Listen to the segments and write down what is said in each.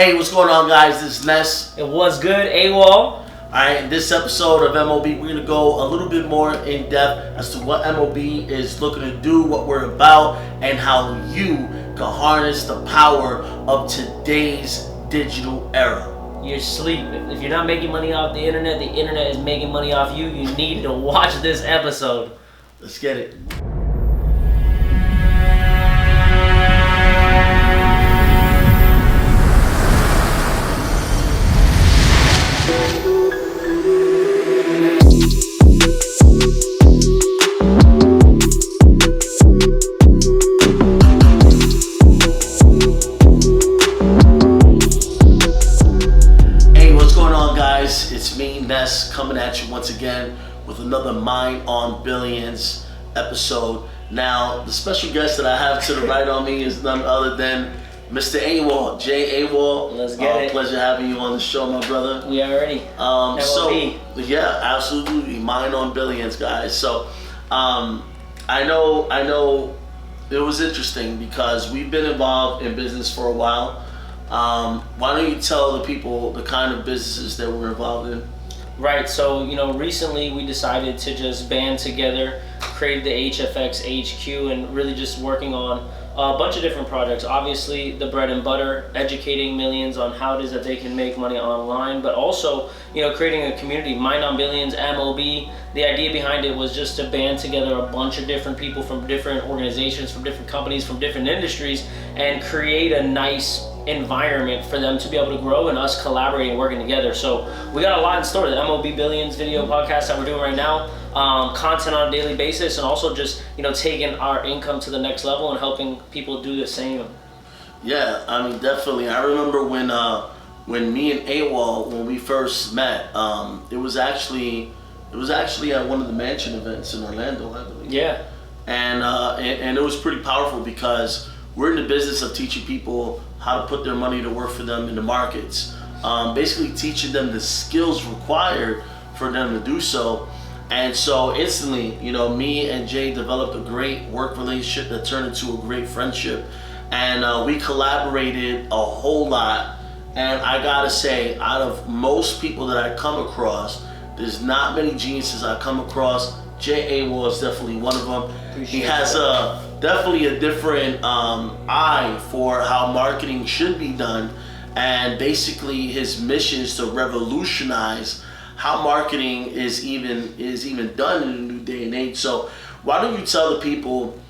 Hey, what's going on, guys? This is Ness. It was good, Awal. Alright, in this episode of MOB, we're going to go a little bit more in depth as to what MOB is looking to do, what we're about, and how you can harness the power of today's digital era. You're asleep. If you're not making money off the internet is making money off you. You need to watch this episode. Let's get it. It's me, Ness, coming at you once again with another Mind on Billions episode. Now, the special guest that I have to the right on me is none other than Mr. Awal, Jay Awal. Let's get it. Pleasure having you on the show, my brother. We are ready. Yeah, absolutely, Mind on Billions, guys. So, I know, it was interesting because we've been involved in business for a while. Why don't you tell the people the kind of businesses that we're involved in? Right, so recently we decided to just band together, create the HFFX HQ, and really just working on a bunch of different projects. Obviously, the bread and butter, educating millions on how it is that they can make money online, but also, creating a community, Mind on Billions, MOB. The idea behind it was just to band together a bunch of different people from different organizations, from different companies, from different industries, and create a nice environment for them to be able to grow and us collaborating, working together. So we got a lot in store. The MOB Billions video podcast that we're doing right now, content on a daily basis, and also just taking our income to the next level and helping people do the same. Yeah, I mean, definitely. I remember when me and Awal, when we first met, it was actually at one of the Mansion events in Orlando, I believe. Yeah. And it was pretty powerful because we're in the business of teaching people how to put their money to work for them in the markets. Basically teaching them the skills required for them to do so. And so instantly, me and Jay developed a great work relationship that turned into a great friendship. And we collaborated a whole lot. And I gotta say, out of most people that I come across, there's not many geniuses I come across. Jay Awal is definitely one of them. He has definitely a different eye for how marketing should be done, and basically his mission is to revolutionize how marketing is even done in a new day and age. So why don't you tell the people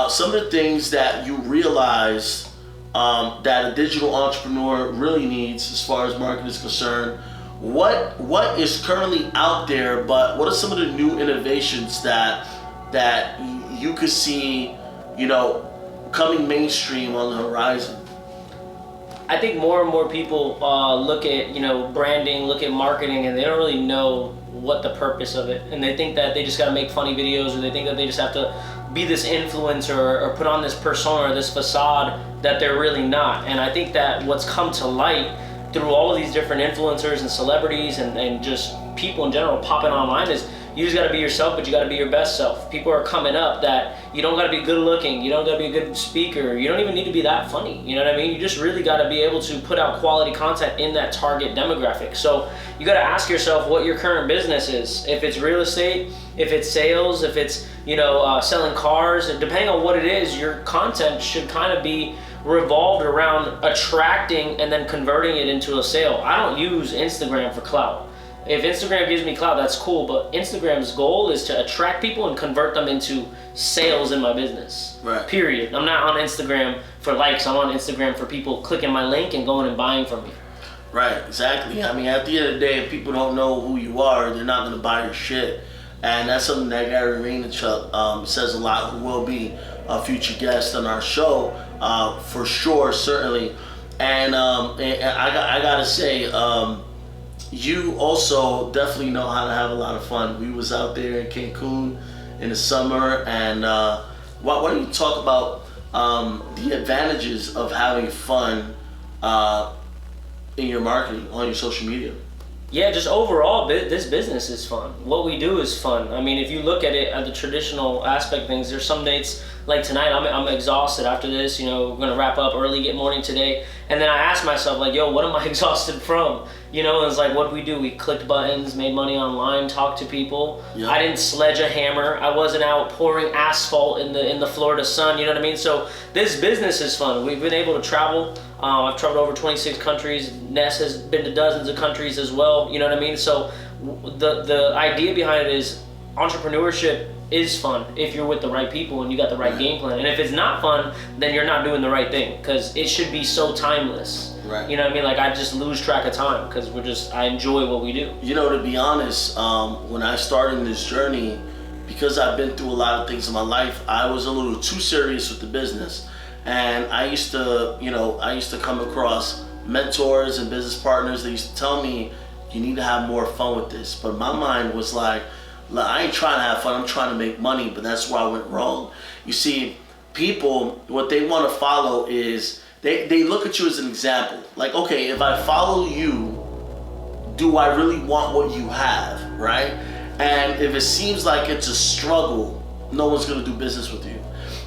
some of the things that you realize that a digital entrepreneur really needs as far as marketing is concerned? What is currently out there, but what are some of the new innovations that you could see, coming mainstream on the horizon? I think more and more people look at branding, look at marketing, and they don't really know what the purpose of it, and they think that they just got to make funny videos, or they think that they just have to be this influencer or put on this persona or this facade that they're really not. And I think that what's come to light through all of these different influencers and celebrities and just people in general popping online is you just got to be yourself, but you got to be your best self. People are coming up that you don't got to be good looking, you don't got to be a good speaker, you don't even need to be that funny, you know what I mean? You just really got to be able to put out quality content in that target demographic. So you got to ask yourself what your current business is. If it's real estate, if it's sales, if it's selling cars, depending on what it is, your content should kind of be revolved around attracting and then converting it into a sale. I don't use Instagram for clout. If Instagram gives me clout, that's cool, but Instagram's goal is to attract people and convert them into sales in my business. Right. Period. I'm not on Instagram for likes. I'm on Instagram for people clicking my link and going and buying from me. Right, exactly. I mean, at the end of the day, if people don't know who you are, they're not going to buy your shit. And that's something that Gary Vaynerchuk says a lot, who will be a future guest on our show, for sure, certainly. And I gotta say, you also definitely know how to have a lot of fun. We was out there in Cancun in the summer, and why don't you talk about the advantages of having fun in your marketing on your social media? Yeah, just overall, this business is fun. What we do is fun. I mean, if you look at it at the traditional aspect of things, there's some dates like tonight. I'm exhausted after this. You know, we're gonna wrap up early, get morning today, and then I ask myself like, yo, what am I exhausted from? You know, and it's like, what we do? We clicked buttons, made money online, talked to people. Yep. I didn't sledge a hammer. I wasn't out pouring asphalt in the Florida sun. You know what I mean? So this business is fun. We've been able to travel. I've traveled over 26 countries. Ness has been to dozens of countries as well. You know what I mean? So the idea behind it is entrepreneurship is fun if you're with the right people and you got the right game plan. And if it's not fun, then you're not doing the right thing, because it should be so timeless. Right. You know what I mean? Like, I just lose track of time because I enjoy what we do. You know, to be honest, when I started this journey, because I've been through a lot of things in my life, I was a little too serious with the business. And I used to come across mentors and business partners that used to tell me, you need to have more fun with this. But my mind was like, I ain't trying to have fun, I'm trying to make money. But that's where I went wrong. You see, people, what they want to follow is, they look at you as an example. Like, okay, if I follow you, do I really want what you have, right? And if it seems like it's a struggle, no one's going to do business with you.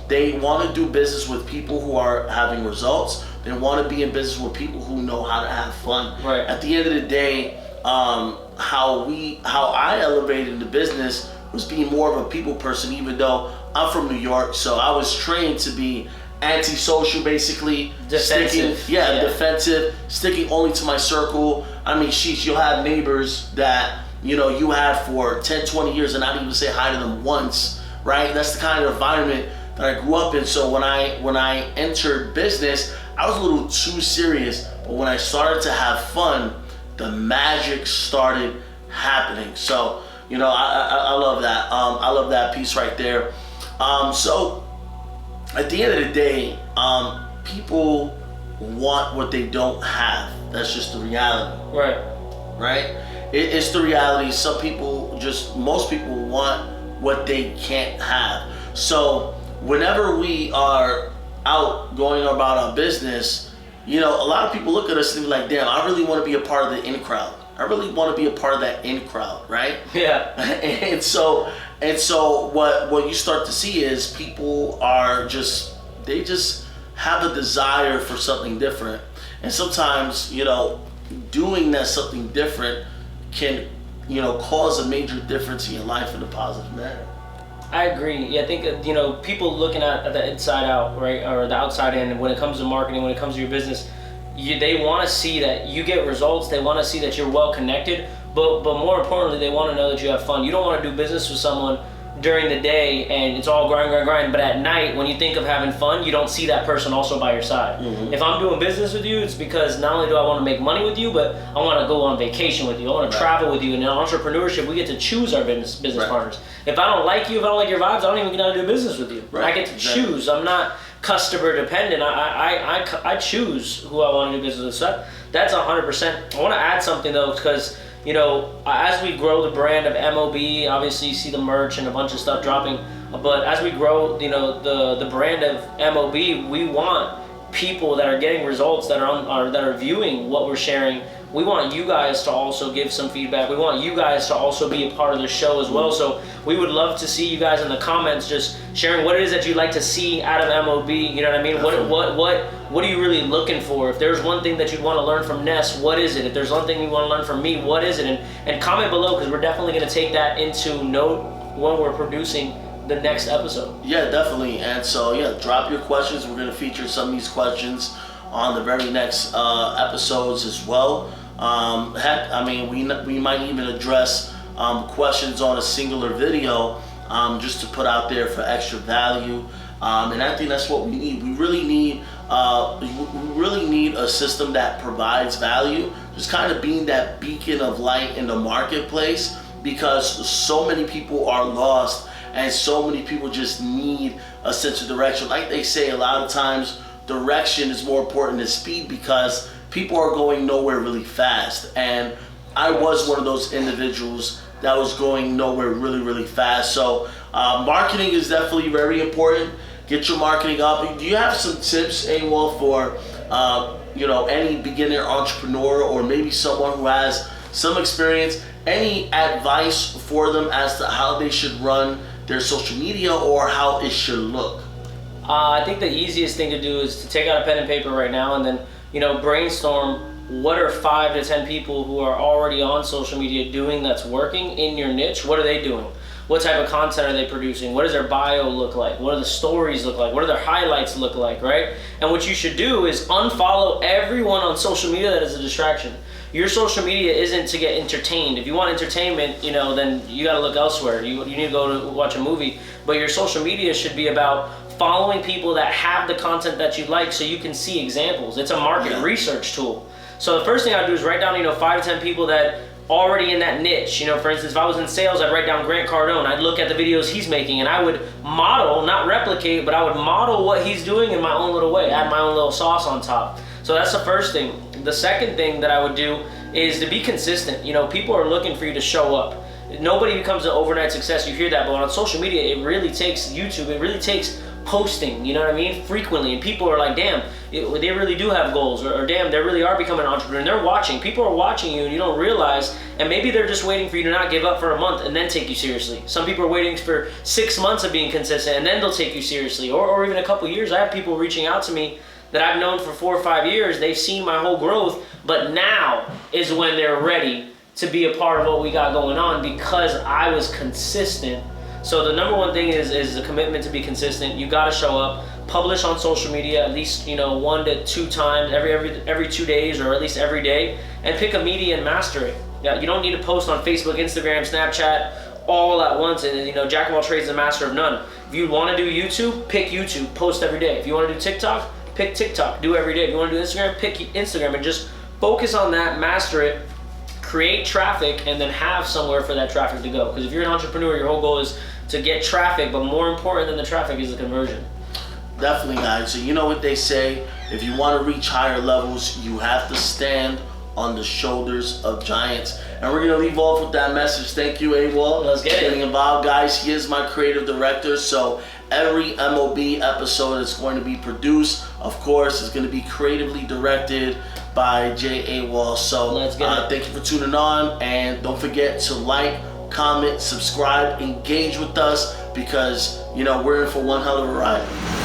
They want to do business with people who are having results. They want to be in business with people who know how to have fun. Right. At the end of the day, how I elevated into business was being more of a people person, even though I'm from New York, so I was trained to be antisocial, basically. Defensive. Defensive, sticking only to my circle. I mean, sheesh, you'll have neighbors that, you know, you had for 10, 20 years and not even say hi to them once, right? That's the kind of environment that I grew up in. So when I entered business, I was a little too serious, but when I started to have fun, the magic started happening. So, you know, I love that. I love that piece right there. So at the end of the day, people want what they don't have. That's just the reality. Right? It's the reality. Most people want what they can't have. So whenever we are out going about our business, you know, a lot of people look at us and be like, damn, I really want to be a part of the in crowd. I really want to be a part of that in crowd, right? Yeah. And so what you start to see is people are they just have a desire for something different. And sometimes, you know, doing that something different can, you know, cause a major difference in your life in a positive manner. I agree. Yeah, I think, you know, people looking at the inside out, right, or the outside in, when it comes to marketing, when it comes to your business, they want to see that you get results. They want to see that you're well connected, but more importantly, they want to know that you have fun. You don't want to do business with someone during the day and it's all grind, but at night, when you think of having fun, you don't see that person also by your side. Mm-hmm. If I'm doing business with you, it's because not only do I want to make money with you, but I want to go on vacation with you. I want to travel with you. And in entrepreneurship, we get to choose our business partners. If I don't like you, if I don't like your vibes, I don't even get to do business with you. I get to choose. I'm not customer dependent. I choose who I want to do business with. So that's 100%. I want to add something though, because, you know, as we grow the brand of MOB, obviously you see the merch and a bunch of stuff dropping, but as we grow, you know, the brand of MOB, we want people that are getting results, that are viewing what we're sharing. We want you guys to also give some feedback. We want you guys to also be a part of the show as well. So we would love to see you guys in the comments just sharing what it is that you'd like to see out of MOB. You know what I mean? What are you really looking for? If there's one thing that you'd want to learn from Ness, what is it? If there's one thing you want to learn from me, what is it? And comment below, because we're definitely going to take that into note when we're producing the next episode. Yeah, definitely. And so, yeah, drop your questions. We're going to feature some of these questions on the very next episodes as well. Heck, I mean, we might even address questions on a singular video just to put out there for extra value. And I think that's what we need. We really need a system that provides value, just kind of being that beacon of light in the marketplace, because so many people are lost and so many people just need a sense of direction. Like they say, a lot of times direction is more important than speed, because people are going nowhere really fast. And I was one of those individuals that was going nowhere really, really fast. So marketing is definitely very important. Get your marketing up. Do you have some tips, Awal, for you know, any beginner entrepreneur, or maybe someone who has some experience. Any advice for them as to how they should run their social media or how it should look? I think the easiest thing to do is to take out a pen and paper right now and then, brainstorm what are 5 to 10 people who are already on social media doing that's working in your niche. What are they doing? What type of content are they producing? What does their bio look like? What do the stories look like? What do their highlights look like, right? And what you should do is unfollow everyone on social media that is a distraction. Your social media isn't to get entertained. If you want entertainment, then you gotta look elsewhere. You need to go to watch a movie. But your social media should be about following people that have the content that you like so you can see examples. It's a market research tool. So the first thing I'd do is write down, 5 to 10 people that already in that niche. For instance, if I was in sales, I'd write down Grant Cardone. I'd look at the videos he's making and I would model, not replicate, but I would model what he's doing in my own little way, add my own little sauce on top. So that's the first thing. The second thing that I would do is to be consistent. People are looking for you to show up. Nobody becomes an overnight success, you hear that, but on social media, it really takes YouTube, it really takes posting, frequently, and people are like, damn, they really do have goals, or damn, they really are becoming an entrepreneur, and they're watching. People are watching you and you don't realize, and maybe they're just waiting for you to not give up for a month and then take you seriously. Some people are waiting for 6 months of being consistent and then they'll take you seriously, or even a couple years. I have people reaching out to me that I've known for 4 or 5 years. They've seen my whole growth, but now is when they're ready to be a part of what we got going on because I was consistent. So the number one thing is the commitment to be consistent. You got to show up, publish on social media at least 1 to 2 times every 2 days, or at least every day, and pick a media and master it. Yeah, you don't need to post on Facebook, Instagram, Snapchat all at once, and jack of all trades, the master of none. If you want to do YouTube, pick YouTube, post every day. If you want to do TikTok, pick TikTok, do every day. If you want to do Instagram, pick Instagram, and just focus on that, master it, create traffic, and then have somewhere for that traffic to go. Because if you're an entrepreneur, your whole goal is to get traffic, but more important than the traffic is the conversion. Definitely, guys. So you know what they say, if you want to reach higher levels, you have to stand on the shoulders of giants. And we're going to leave off with that message. Thank you, Awal. Let's get it. Getting involved, guys. He is my creative director, so every MOB episode is going to be produced. Of course, it's going to be creatively directed by J. Awal. So let's get it. Thank you for tuning on, and don't forget to like, comment, subscribe, engage with us, because we're in for one hell of a ride.